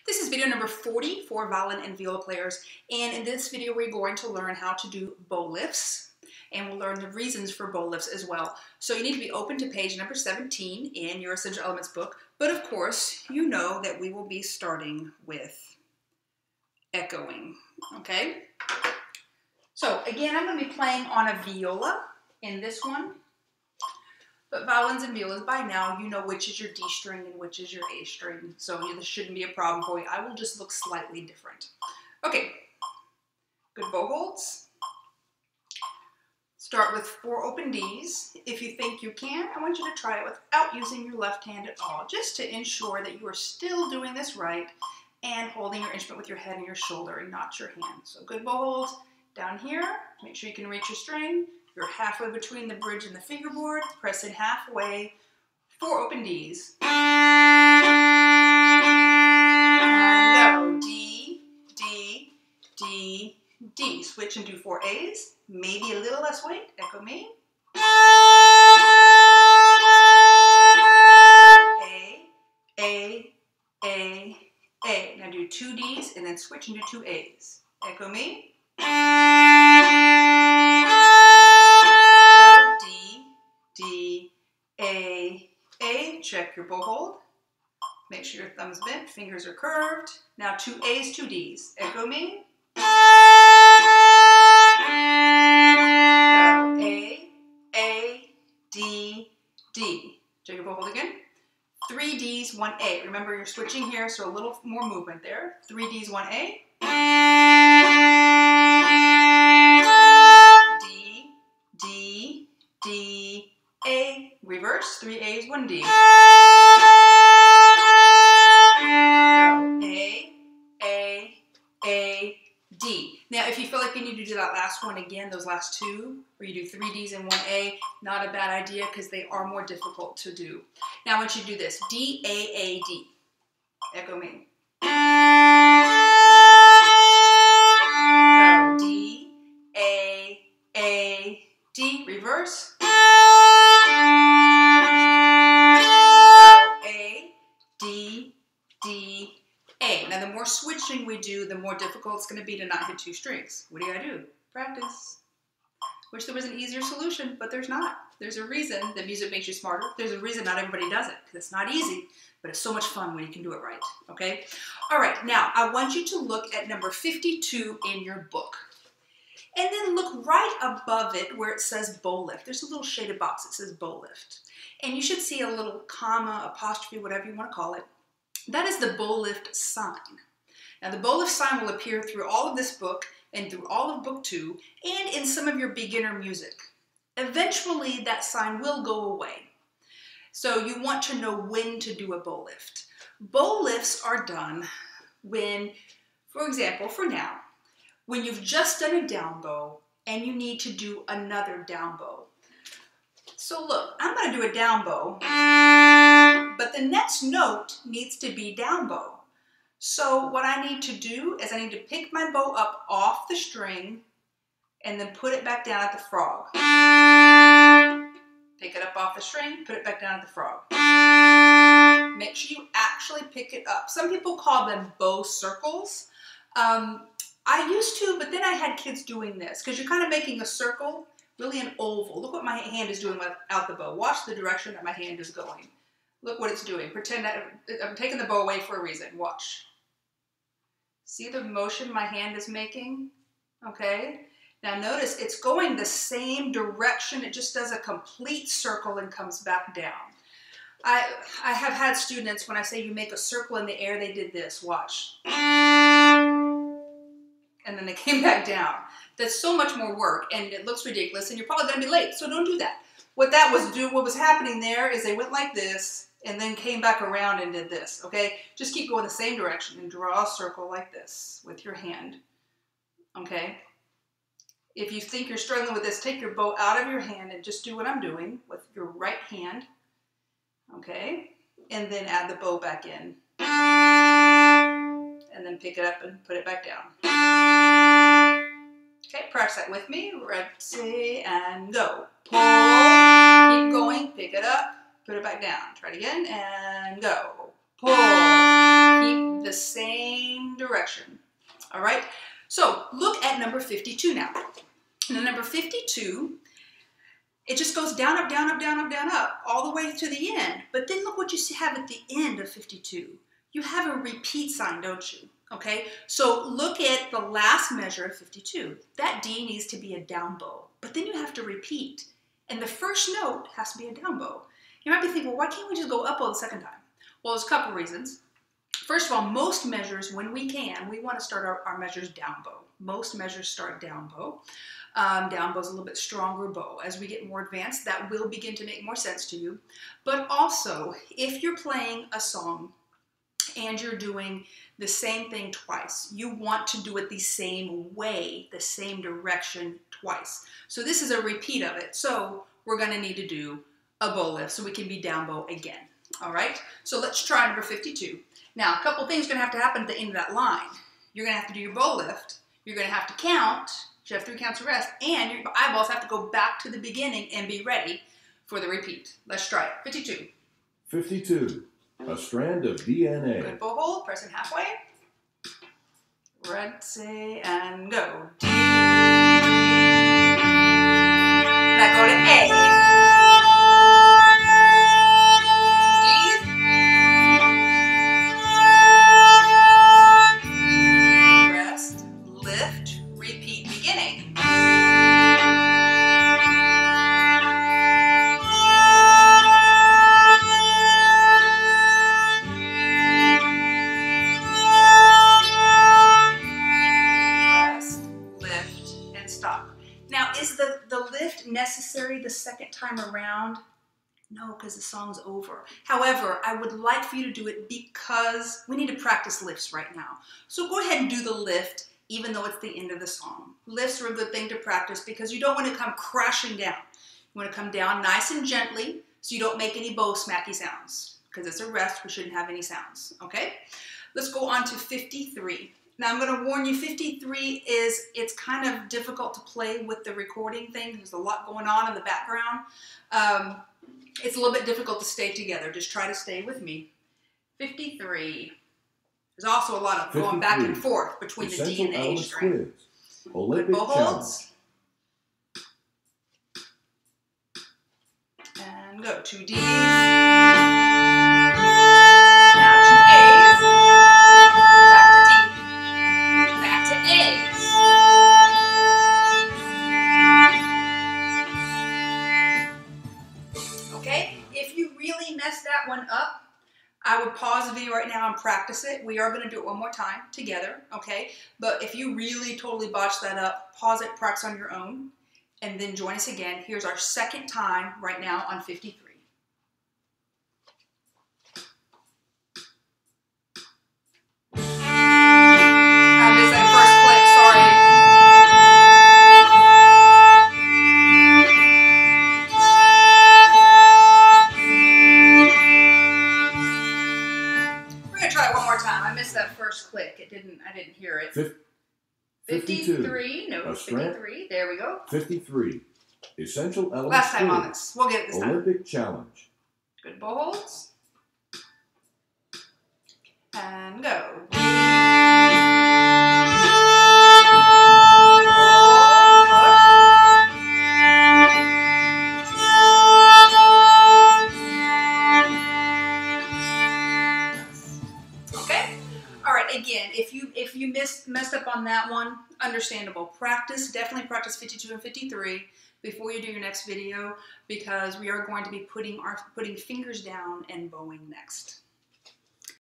This is video number 40 for violin and viola players, and in this video we're going to learn how to do bow lifts, and we'll learn the reasons for bow lifts as well. So you need to be open to page number 17 in your Essential Elements book, but of course you know that we will be starting with echoing, okay? So again, I'm going to be playing on a viola in this one. But violins and violas, by now, you know which is your D string and which is your A string. So this shouldn't be a problem for you. I will just look slightly different. Okay, good bow holds. Start with 4 open Ds. If you think you can, I want you to try it without using your left hand at all, just to ensure that you are still doing this right and holding your instrument with your head and your shoulder and not your hand. So good bow holds down here. Make sure you can reach your string. You're halfway between the bridge and the fingerboard. Press in halfway. 4 open Ds. And go. D, D, D, D. Switch and do 4 As. Maybe a little less weight. Echo me. A, A, A. Now do 2 Ds and then switch and do 2 As. Echo me. D, A. Check your bow hold. Make sure your thumb's bent, fingers are curved. Now 2 A's, 2 D's. Echo me. Go. A, D, D. Check your bow hold again. 3 D's, 1 A. Remember you're switching here, so a little more movement there. 3 D's, 1 A. D, D, D, A. Reverse, 3 A's, 1 D. Go. A, D. Now, if you feel like you need to do that last one again, those last 2, where you do 3 D's and 1 A, not a bad idea because they are more difficult to do. Now, I want you to do this. D, A, D. Echo me. Go. D, A, D. Reverse. Go. A, D, D, A. Now, the more switching we do, the more difficult it's going to be to not hit 2 strings. What do you got to do? Practice. Wish there was an easier solution, but there's not. There's a reason that music makes you smarter. There's a reason not everybody does it, because it's not easy, but it's so much fun when you can do it right, okay? All right, now, I want you to look at number 52 in your book. And then look right above it where it says bow lift. There's a little shaded box that says bow lift. And you should see a little comma, apostrophe, whatever you want to call it. That is the bow lift sign. Now the bow lift sign will appear through all of this book and through all of book 2 and in some of your beginner music. Eventually that sign will go away. So you want to know when to do a bow lift. Bow lifts are done when, for example, for now, when you've just done a down bow and you need to do another down bow. So look, I'm going to do a down bow, but the next note needs to be down bow. So what I need to do is I need to pick my bow up off the string and then put it back down at the frog. Pick it up off the string, put it back down at the frog. Make sure you actually pick it up. Some people call them bow circles. I used to, but then I had kids doing this because you're kind of making a circle, really an oval. Look what my hand is doing without the bow. Watch the direction that my hand is going. Look what it's doing. Pretend I'm taking the bow away for a reason. Watch. See the motion my hand is making? Okay. Now notice it's going the same direction. It just does a complete circle and comes back down. I have had students, when I say you make a circle in the air, they did this. Watch. And then they came back down. That's so much more work, and it looks ridiculous, and you're probably going to be late, so don't do that. What was happening there is they went like this, and then came back around and did this, okay? Just keep going the same direction and draw a circle like this with your hand, okay? If you think you're struggling with this, take your bow out of your hand and just do what I'm doing with your right hand, okay? And then add the bow back in. And then pick it up and put it back down. Okay, practice that with me. Ready, and go. Pull, keep going, pick it up, put it back down. Try it again, and go. Pull, keep the same direction. All right, so look at number 52 now. And number 52, it just goes down, up, down, up, down, up, down, up, all the way to the end. But then look what you have at the end of 52. You have a repeat sign, don't you? Okay, so look at the last measure of 52. That D needs to be a down bow, but then you have to repeat. And the first note has to be a down bow. You might be thinking, well, why can't we just go up bow the second time? Well, there's a couple reasons. First of all, most measures, when we can, we want to start our measures down bow. Most measures start down bow. Down bow is a little bit stronger bow. As we get more advanced, that will begin to make more sense to you. But also, if you're playing a song and you're doing the same thing twice, you want to do it the same way, the same direction twice. So this is a repeat of it. So we're going to need to do a bow lift so we can be down bow again. All right, so let's try number 52. Now, a couple things are going to have to happen at the end of that line. You're going to have to do your bow lift. You're going to have to count. You have 3 counts of rest, and your eyeballs have to go back to the beginning and be ready for the repeat. Let's try it. 52. 52. A strand of DNA. Good bow hold, pressing halfway. Ready, and go. D. Now go to A. D. Rest, lift, repeat, beginning. Necessary the second time around? No, because the song's over. However, I would like for you to do it because we need to practice lifts right now. So go ahead and do the lift even though it's the end of the song. Lifts are a good thing to practice because you don't want to come crashing down. You want to come down nice and gently so you don't make any bow smacky sounds. Because it's a rest, we shouldn't have any sounds. Okay? Let's go on to 53. Now I'm going to warn you, 53 it's kind of difficult to play with the recording thing. There's a lot going on in the background. It's a little bit difficult to stay together. Just try to stay with me. 53. There's also a lot of going back and forth between the D and the A string. Olympic bow holds. And go 2 Ds. Now 2 As. Back to D. Back to A. Okay, if you really mess that one up, I would pause the video right now and practice it. We are going to do it one more time together, okay? But if you really totally botch that up, pause it, practice on your own, and then join us again. Here's our second time right now on 53. Click. I didn't hear it. 53. No, 53. There we go. 53. Essential elements. Last time on this. We'll get it this time. Olympic challenge. Good bow holds. And go. Again, if you messed up on that one, understandable. Practice, definitely practice 52 and 53 before you do your next video because we are going to be putting fingers down and bowing next.